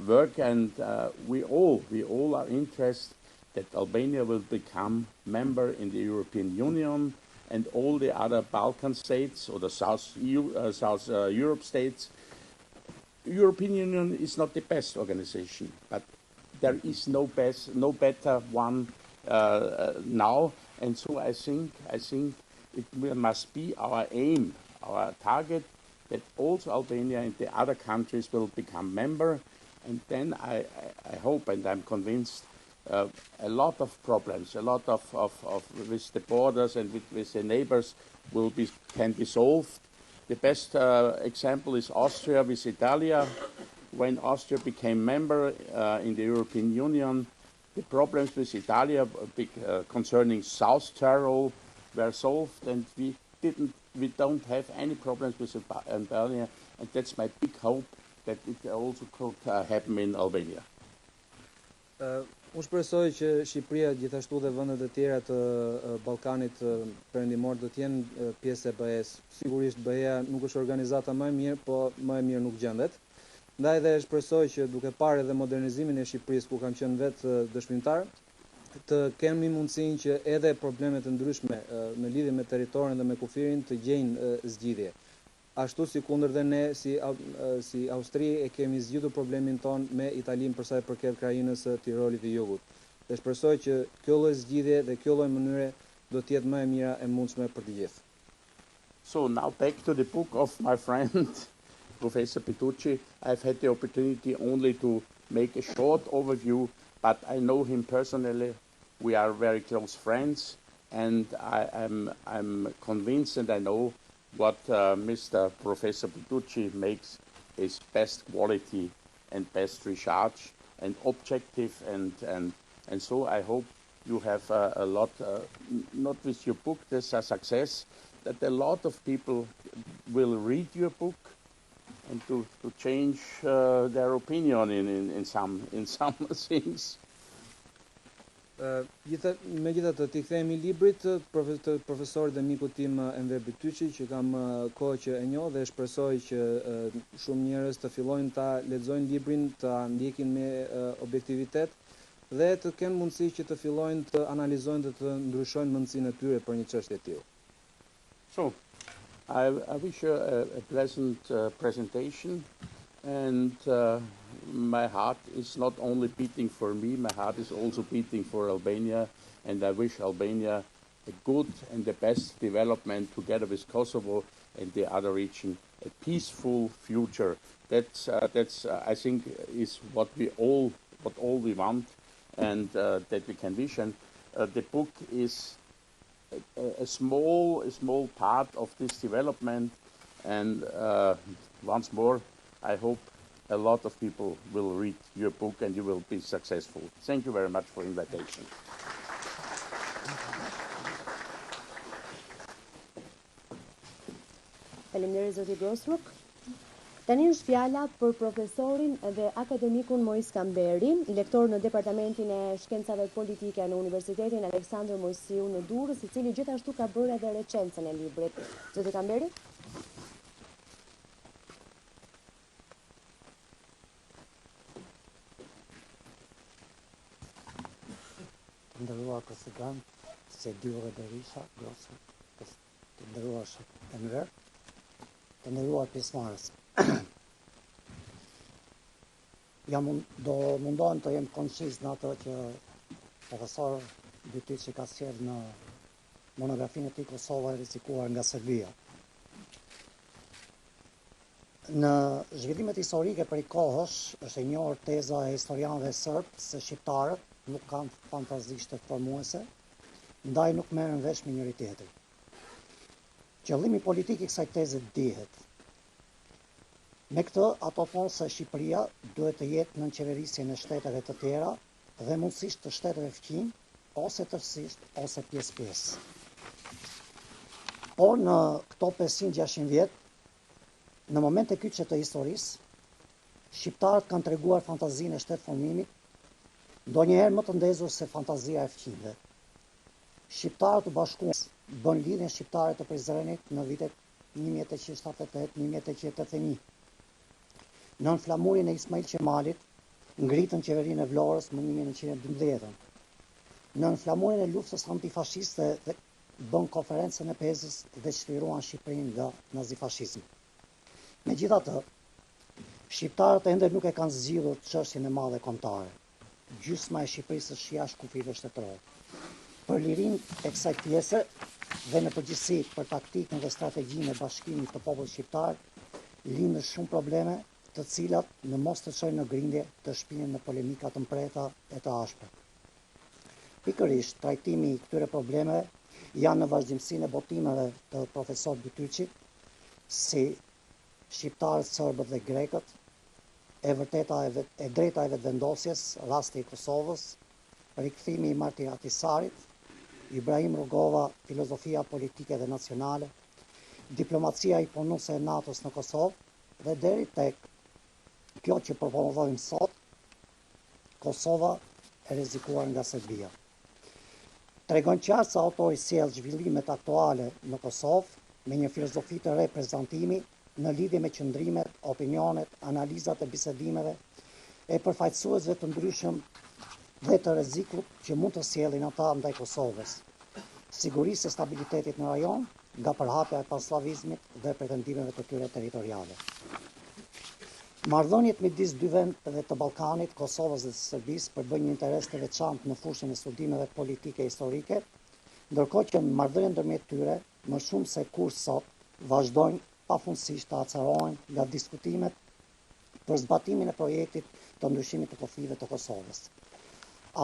work, and we all are interested that Albania will become member in the European Union, and all the other Balkan states or the South Europe states. European Union is not the best organization, but there is no better one now, and so I think must be our aim, our target, that also Albania and the other countries will become member, and then I hope and I'm convinced a lot of problems, a lot of with the borders and with the neighbors can be solved. The best example is Austria with Italia. When Austria became member in the European Union, the problems with Italia concerning South Tyrol were solved, and we don't have any problems with Albania, and that's my big hope that it also could happen in Albania. Unë shpresoj që Shqipëria gjithashtu dhe vendet e tjera të Ballkanit perëndimor do të jenë pjesë e BE-s. Sigurisht BE-ja nuk është organizata më e mirë, po më e mirë nuk gjendet. Ndaj dhe shpresoj që duke parë edhe modernizimin e Shqipërisë, ku kam qenë vetë dëshmitar, të kemi mundësinë që edhe problemet e ndryshme në lidhje me territorin dhe me kufirin të gjejnë zgjidhje. Ashtu si kundër dhe ne si Austri e kemi zgjidhur problemin ton me Italinë për sa i përket krajinës së Tirolit të Jugut. Dhe shpresoj që kjo lloj zgjidhje dhe kjo lloj mënyre do të jetë më e mira e mundshme për të gjithë. So now back to the book of my friend Professor Petrucci. I've had the opportunity only to make a short overview, but I know him personally. We are very close friends, and I'm convinced, and I know what Mr. Professor Petrucci makes is best quality and best research and objective, and so I hope you have a lot, not with your book, there's a success, that a lot of people will read your book and to change their opinion in some things. Megjithatë, t'i kthehemi librit të profesorit dhe mikut tim Enver Betyçi, që kam kohë që e njoh dhe shpresoj që shumë njerëz të fillojnë ta lexojnë librin, ta ndjekin me objektivitet dhe të kenë mundësi që të fillojnë të analizojnë dhe të ndryshojnë mendsinë e tyre për një çështje të tillë. So, I wish you a pleasant presentation, and my heart is not only beating for me, my heart is also beating for Albania, and I wish Albania a good and the best development together with Kosovo and the other region, a peaceful future. That's I think is what all we want, and that we can wish. And the book is a small part of this development, and once more, I hope a lot of people will read your book and you will be successful. Thank you very much for invitation. Faleminderit zoti Grosruk. Tani është fjala për profesorin dhe akademikun Moris Kamberin, lektor në Departamentin e Shkencave Politike në Universitetin Aleksandër Mojsiu në Durrës, i cili gjithashtu ka bërë edhe recencën e librit. Zoti Kamberi? Të nderuar president, Sedjure Berisha, Grosruk, të nderuar Enver, të nderuar pjesëmarrës. Do mundohem të jem koncis në ato që profesor Betyçi ka sjellë në monografinë e tij Kosova e rrezikuar nga Serbia. Në zhvillimet historike prej kohësh është e njohur teza e historianëve serbë se shqiptarët nuk kanë fantazisht të formuese, ndaj nuk merren vesh me njëri tjetrin. Qëllimi politik i kësaj teze dihet. Me këtë, ato thonë se Shqipëria duhet të jetë nën qeverisjen e shteteve të tjera dhe mundësisht të shteteve fqinj, ose tërësisht, ose pjesë-pjesë. Por në këto 500-600 vjet, në momente kyçe të historisë, shqiptarët kanë treguar fantazinë e shtetformimit, ndonjëherë më të ndezur se fantazia e fqinjve. Shqiptarët u bashkuan bën lidhjen shqiptare të Prizrenit në vitet 1878-1881. Nën flamurin e Ismail Qemalit, ngritën qeverinë e Vlorës më 1912. Nën flamurin e luftës antifashiste dhe bën konferencën e Pezës dhe çliruan Shqipërinë nga nazifashizmi. Megjithatë, shqiptarët ende nuk e kanë zgjidhur çështjen e madhe kombëtare. gjysma e Shqipërisë është jashtë kufive shtetërore. Për lirinë e kësaj pjese dhe në përgjithësi për taktikën dhe strategjinë e bashkimit të popullit shqiptar, lindën shumë probleme, të cilat në mos të çojnë në grindje të shpinen në polemika të mpreta e të ashpra. Pikërisht, trajtimi i këtyre problemeve janë në vazhdimsinë e botimeve të profesor Bytyçit, si shqiptarët, serbët dhe grekët, e drejta e vetëvendosjes, rasti i Kosovës, rikthimi i martiratisarit, Ibrahim Rugova, filozofia politike dhe nacionale, diplomacia i punuese e NATO-s në Kosovë dhe deri tek kjo që promovojmë sot, Kosova e rrezikuar nga Serbia. Tregon qartë se autori sjell zhvillimet aktuale në Kosovë me një filozofi të re prezantimi në lidhje me qëndrimet, opinionet, analizat e bisedimeve e përfaqësuesve të ndryshëm dhe të rrezikut që mund të sjellin ata ndaj Kosovës, sigurisë e stabilitetit në rajon, nga përhapja e panslavizmit dhe pretendimeve të tyre territoriale. Marrëdhëniet midis dy vendeve të Ballkanit, Kosovës dhe Serbisë, përbën një interes të veçantë në fushën e studimeve politike historike, ndërkohë që marrëdhëniet ndërmjet tyre, më shumë se kur sot, vazhdojnë pafundësisht të acarohen nga diskutimet për zbatimin e projektit të ndryshimit të kufive të Kosovës.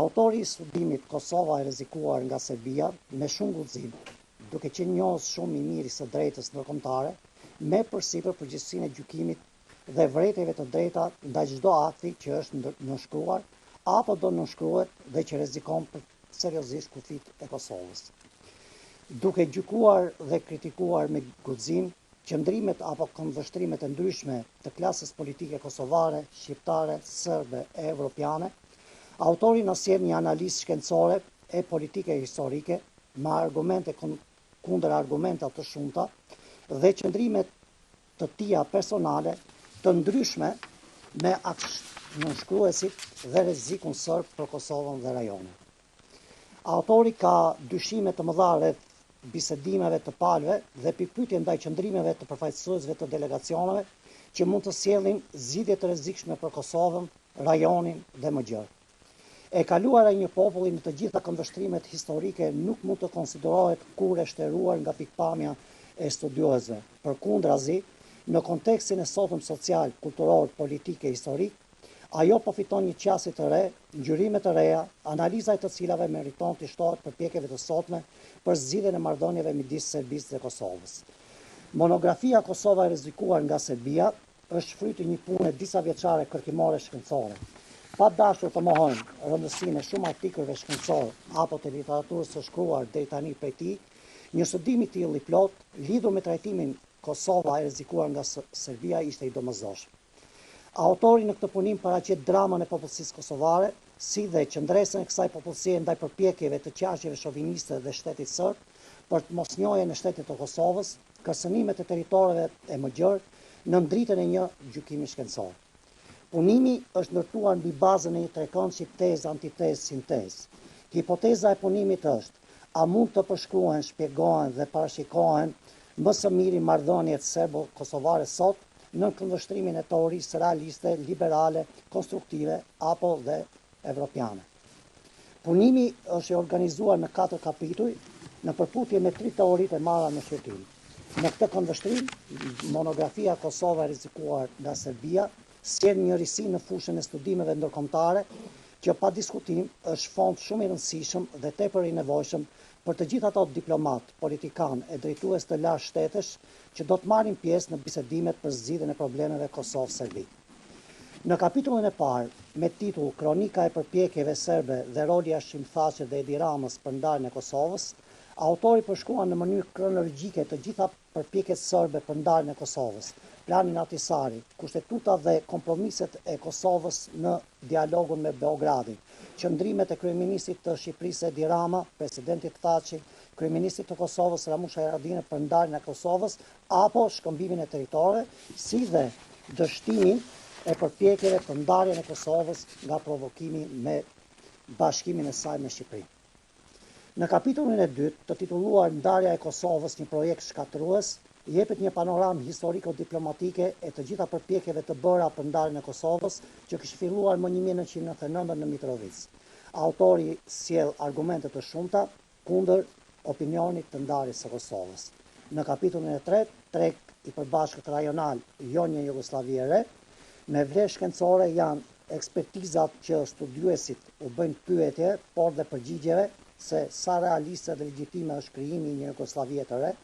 Autori i studimit Kosova e rrezikuar nga Serbia, me shumë guxim, duke qenë njohës shumë i mirë i së drejtës ndërkombëtare, me përsipër përgjegjësinë e gjykimit dhe vërejtjeve të drejta ndaj çdo akti që është nënshkruar apo do nënshkruhet dhe që rrezikon seriozisht kufit e Kosovës. Duke gjykuar dhe kritikuar me guxim qëndrimet apo këndvështrimet e ndryshme të klasës politike kosovare, shqiptare, serbe e evropiane, autori na sjell një analizë shkencore e politike historike me argumente kundër argumenta të shumta dhe qëndrimet të tija personale të ndryshme me nënshkruesit dhe rrezikun serb për Kosovën dhe rajonin. Autori ka dyshime të mëdha rreth bisedimeve të palëve dhe pikpyetje ndaj qëndrimeve të përfaqësuesve të delegacioneve që mund të sjellin zgjidhje të rrezikshme për Kosovën, rajonin dhe më gjërë. E kaluara e një populli në të gjitha këndvështrimet historike nuk mund të konsiderohet kurrë e shtëruar nga pikpamja e studiuesve. Përkundrazi, në kontekstin e sotëm social, kulturor, politike, historik, ajo po fiton një qasje të re, ngjyrime të reja, analiza e të cilave meriton të shtohet përpjekjeve të sotme për zgjidhjen e marrëdhënieve midis Serbisë dhe Kosovës. Monografia Kosova e rrezikuar nga Serbia është fryti një pune disa vjeçare kërkimore shkencore. Pa dashur të mohojmë rëndësinë e shumë artikujve shkencorë apo të literaturës së shkruar deri tani prej tij, një studim i tillë i plot lidhur me trajtimin Kosova e rrezikuar nga Serbia ishte i domosdoshëm. Autori në këtë punim paraqet dramën e popullsisë kosovare, si dhe qëndresën e kësaj popullsie ndaj përpjekjeve të qasjeve shoviniste dhe shtetit serb për të mosnjohjen e shtetit të Kosovës, kërcënimet e territoreve e më gjërë në ndritën e një gjykimi shkencor. Punimi është ndërtuar mbi bazën e një trekëndship tezë, antitezë, sintezë. Hipoteza e punimit është: a mund të përshkruhen, shpjegohen dhe parashikohen më së miri marrëdhëniet serbo-kosovare sot në këndvështrimin e teorisë realiste, liberale, konstruktive apo dhe evropiane. Punimi është organizuar në 4 kapituj në përputhje me 3 teoritë e marra në shqyrtim. Në këtë këndvështrim, monografia Kosova e rrezikuar nga Serbia sjell njërisi në fushën e studimeve ndërkombëtare që pa diskutim është fond shumë i rëndësishëm dhe tepër i nevojshëm për të gjithë ato diplomat, politikan e drejtues të lartë shtetësh që do të marrin pjesë në bisedimet për zgjidhjen e problemeve Kosovë-Serbi. Në kapitullin e parë, me titull Kronika e përpjekjeve serbe dhe roli Hashim Thaçit dhe Edi Ramës për ndarjen e Kosovës, autori përshkruan në mënyrë kronologjike të gjitha përpjekjet serbe për ndarjen e Kosovës, planin Ahtisaari, kushtetuta dhe kompromiset e Kosovës në dialogun me Beogradin, qëndrimet e kryeministit të Shqipërisë Edi Rama, presidentit Thaçi, kryeministit të Kosovës Ramush Haradinaj për ndarjen e Kosovës apo shkëmbimin e territoreve, si dhe dështimin e përpjekjeve për ndarjen e Kosovës nga provokimi me bashkimin e saj me Shqipërinë. Në kapitullin e dytë, të titulluar Ndarja e Kosovës, një projekt shkatërues, jepet një panoramë historiko-diplomatike e të gjitha përpjekjeve të bëra për ndarjen e Kosovës, që kishte filluar më 1999 në Mitrovic. Autori sjell argumente të shumta kundër opinionit të ndarjes së Kosovës. Në kapitullin e 3, treg i përbashkët rajonal jo një Jugosllavi e re, me vlerë shkencore janë ekspertizat që studiuesit u bëjnë pyetje, por dhe përgjigjeve se sa realiste dhe legjitime është krijimi i një Jugosllavie të re,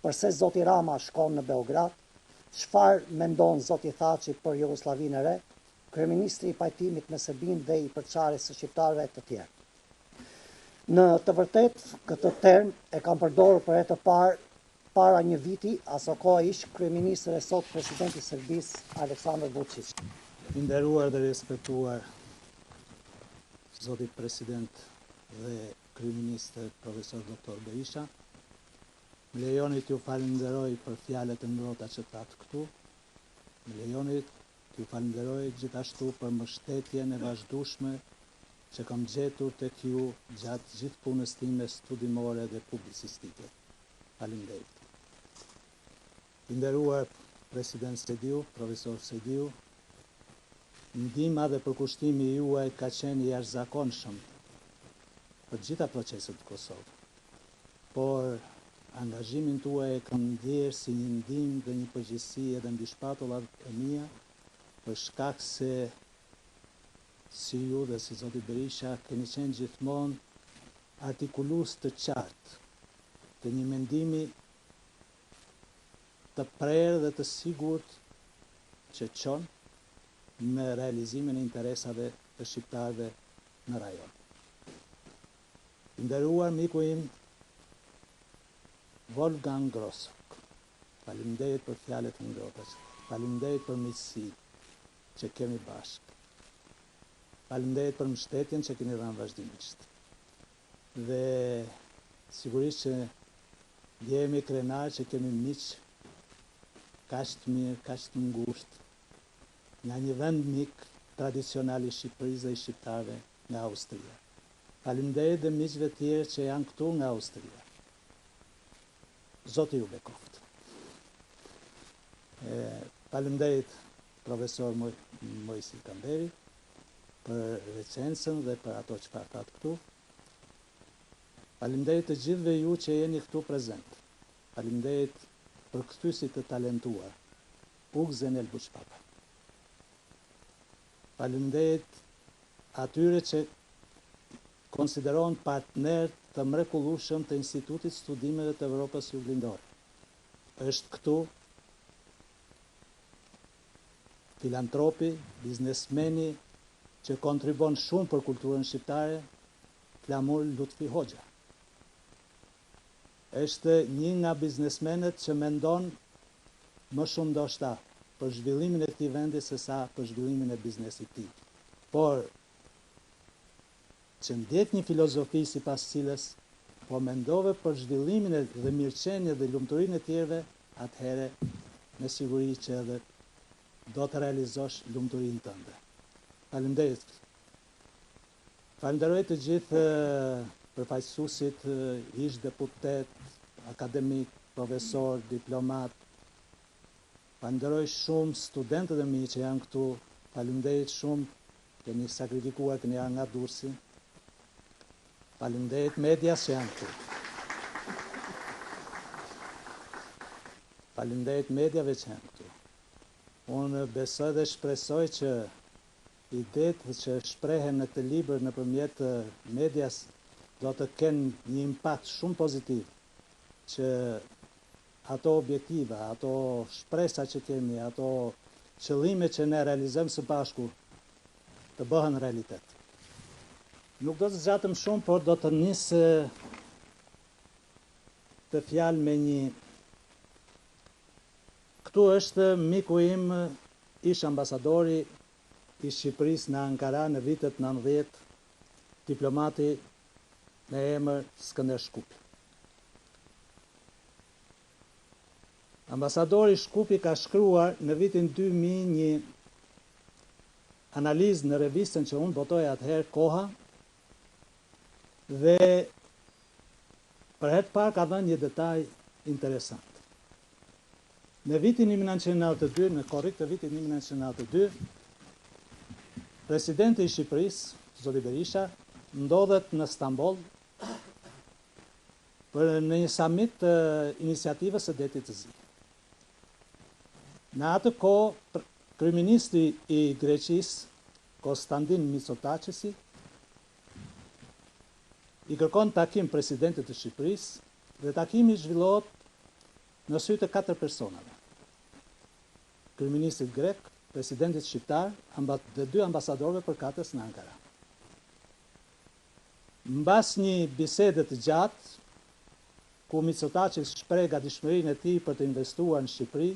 përse zoti Rama shkon në Beograd, çfarë mendon zoti Thaçi për Jugosllavinë e re, kryeministri i pajtimit me Serbinë dhe i përçarjes së shqiptarëve të tjerë. Në të vërtetë, këtë term e kam përdorur për herë të parë para një viti, aso kohë ish kryeministër e sot presidenti i Serbisë, Aleksandar Vučić. I nderuar dhe respektuar zoti president dhe kryeministër profesor doktor Berisha, më lejoni t'ju falenderoj për fjalët e ngrohta që thatë këtu. Më lejoni t'ju falenderoj gjithashtu për mbështetjen e vazhdueshme që kam gjetur tek ju gjatë gjithë punës time studimore dhe publicistike. Faleminderit. I nderuar president Sediu, profesor Sediu, ndihma dhe përkushtimi juaj ka qenë i jashtëzakonshëm për gjitha proceset të Kosovës. Por angazhimin tuaj e kam ndjerë si një ndihmë dhe një përgjegjësi edhe mbi shpatullat e mia, për shkak se si ju dhe si zoti Berisha keni qenë gjithmonë artikulues të qartë të një mendimi të prerë dhe të sigurt që çon në realizimin e interesave të shqiptarëve në rajon. I nderuar miku im Wolfgang Grossok, faleminderit për fjalët e ngrohta, faleminderit për miqësinë që kemi bashkë, faleminderit për mbështetjen që keni dhënë vazhdimisht. Dhe sigurisht që jemi krenar që kemi miq kaq të mirë, kaq të ngushtë, nga një vend mik tradicional i Shqipërisë dhe i shqiptarëve nga Austria. Faleminderit dhe miqve tjerë që janë këtu nga Austria. Zoti ju bekoft. Faleminderit profesor Mojsi Kamberi për recensën dhe për ato që thatë këtu. Faleminderit të gjithëve ju që jeni këtu prezent. Faleminderit për kthysit të talentuar, Ugzen Elbuçpapa. Faleminderit atyre që konsiderohen partner të mrekullueshëm të Institutit Studimeve të Evropës Juglindore. Është këtu filantropi, biznesmeni që kontribon shumë për kulturën shqiptare, Flamur Lutfi Hoxha. Është një nga biznesmenet që mendon më shumë ndoshta për zhvillimin e këtij vendi se sa për zhvillimin e biznesit të tij. Por që ndjek një filozofi sipas cilës po mendove për zhvillimin dhe mirëqenien dhe lumturinë e tjerëve, atëherë me siguri që edhe do të realizosh lumturinë tënde. Faleminderit. Falenderoj të gjithë përfaqësuesit, ish deputet, akademik, profesor, diplomat. Falenderoj shumë studentët e mi që janë këtu. Faleminderit shumë, keni sakrifikuar, keni ardhur nga Durrësi. Faleminderit medias që janë këtu. Faleminderit mediave që janë këtu. Unë besoj dhe shpresoj që idetë që shprehen në këtë libër nëpërmjet medias do të kenë një impakt shumë pozitiv, që ato objektiva, ato shpresa që kemi, ato qëllime që ne realizojmë së bashku të bëhen realitet. Nuk do të zgjatëm shumë, por do të nis të fjalë me një. Këtu është miku im, ish ambasadori i Shqipërisë në Ankara në vitet 90, diplomati me emër Skënder Shkupi. Ambasadori Shkupi ka shkruar në vitin 2000 një analizë në revistën që unë botoj atëherë Koha, dhe për herë të parë ka dhënë një detaj interesant. Në vitin 1992, në korrik të vitit 1992, presidenti i Shqipërisë, zoti Berisha, ndodhet në Stamboll për në një summit të iniciativës së detit të zi. Në atë kohë, kryeministri i Greqisë, Konstantin Mitsotakisi, i kërkon takim presidentit të Shqipërisë dhe takimi zhvillohet në sy të 4 personave. Kryeministrit grek, presidentit shqiptar dhe 2 ambasadorëve përkatës në Ankara. Mbas një bisede të gjatë, ku Mitsotakis shpreh gatishmërinë e tij për të investuar në Shqipëri,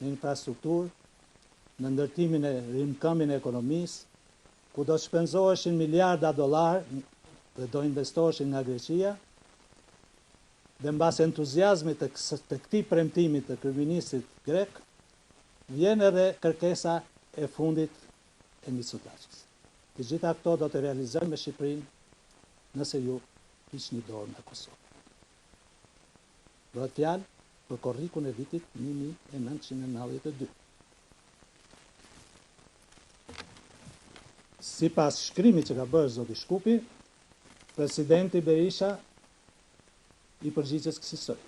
në infrastrukturë, në ndërtimin e rikëmbjen e ekonomisë, ku do shpenzoheshin miliarda dollar dhe do investoheshin nga Greqia, dhe mbas entuziazmit të këtij premtimi të kryeministrit grek, vjen edhe kërkesa e fundit e Mitsotakis. Të gjitha këto do të realizojnë me Shqipërinë nëse ju hiqni dorë nga Kosova. Bëhet fjalë për korrikun e vitit 1992. Sipas shkrimit që ka bërë zoti Shkupi, presidenti Berisha i përgjigjes kësaj.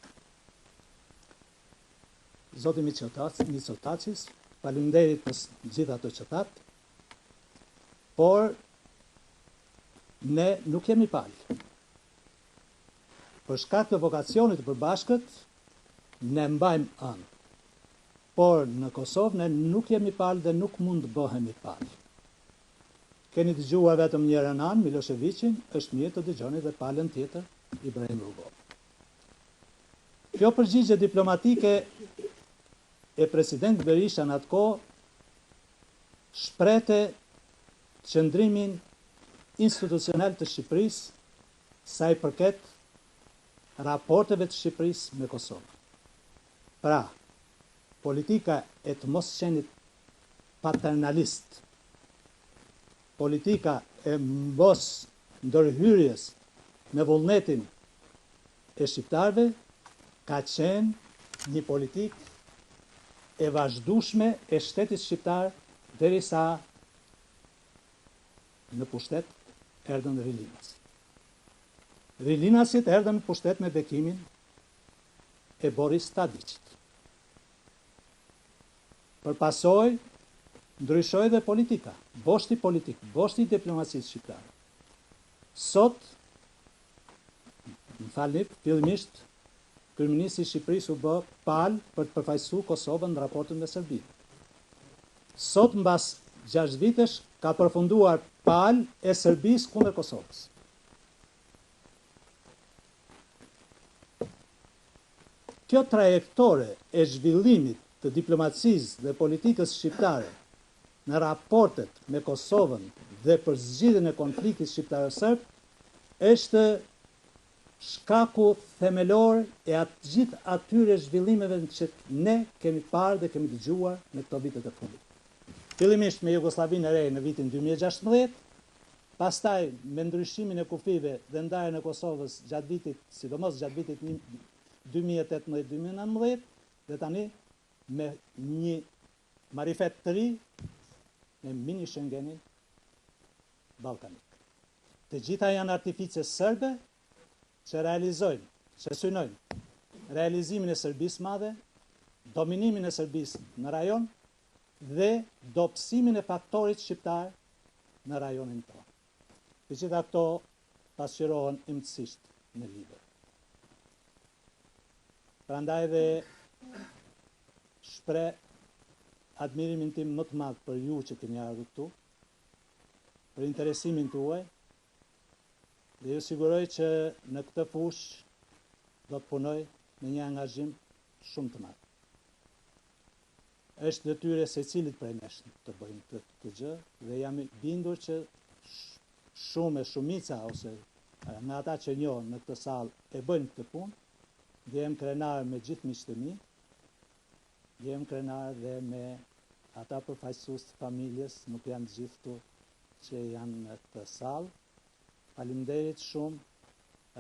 Zoti Mitsotakis, faleminderit për gjitha ato që thatë, por ne nuk jemi palë. Për shkak të vokacionit të përbashkët, ne mbajmë anë. Por në Kosovë ne nuk jemi palë dhe nuk mund të bëhemi palë. Keni dëgjuar vetëm njërën anë, Miloševićin, është mirë të dëgjoni dhe palën tjetër, Ibrahim Rugov. Kjo përgjigje diplomatike e president Berisha në atë kohë shprehte qëndrimin institucional të Shqipërisë sa i përket raporteve të Shqipërisë me Kosovën. Pra, politika e të mos qenit paternalist, politika e mos ndërhyrjes në vullnetin e shqiptarëve ka qenë një politikë e vazhdueshme e shtetit shqiptar derisa në pushtet erdhën Rilinasit. Rilinasit erdhën në pushtet me bekimin e Boris Tadićit. Përpasoj ndryshoi dhe politika, boshti politik, boshti diplomacisë shqiptare. Sot, më falni, fillimisht kryeministri i Shqipërisë u bë palë për të përfaqësuar Kosovën në raportin me Serbinë. Sot, mbas 6 vitesh, ka përfunduar palë e Serbisë kundër Kosovës. Kjo trajektore e zhvillimit të diplomacisë dhe politikës shqiptare në raportet me Kosovën dhe për zgjidhjen e konfliktit shqiptar-serb është shkaku themelor e atë gjithë atyre zhvillimeve që ne kemi parë dhe kemi dëgjuar në këto vitet e fundit. Fillimisht me Jugosllavinë e re në vitin 2016, pastaj me ndryshimin e kufive dhe ndarjen e Kosovës gjatë vitit, sidomos gjatë vitit 2018-2019, dhe tani me një marifet të ri me mini Schengenin ballkanik. Të gjitha janë artifice serbe që realizojnë, që synojnë realizimin e Serbisë madhe, dominimin e Serbisë në rajon dhe dobësimin e faktorit shqiptar në rajonin tonë. Të gjitha këto pasqyrohen imtësisht në libër. Prandaj dhe shpreh admirimin tim më të madh për ju që keni ardhur këtu, për interesimin tuaj, dhe ju siguroj që në këtë fushë do të punoj me një angazhim shumë të madh. Është detyrë secilit prej nesh të bëjmë këtë gjë dhe jam i bindur që shumica ose nga ata që njohin në këtë sallë e bëjnë këtë punë, dhe jem krenar me gjithë miqtë e mi, jem krenar dhe me ata përfaqësues të familjes, nuk janë të gjithë që janë në këtë sallë. Faleminderit shumë,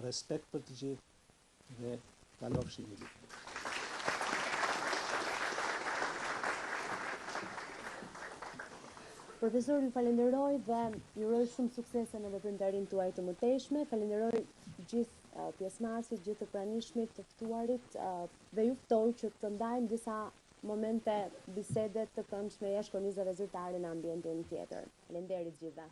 respekt për të gjithë dhe kalofshi një ditë. Profesor, ju falenderoj dhe ju uroj shumë suksese në veprimtarinë tuaj të mëtejshme. Falenderoj gjithë pjesëmarrësit, gjithë të pranishmit, të ftuarit dhe ju ftoj që të ndajmë disa momente bisede të këndshme jashtëkornizave zyrtare në ambientin tjetër. Falenderit gjithëve.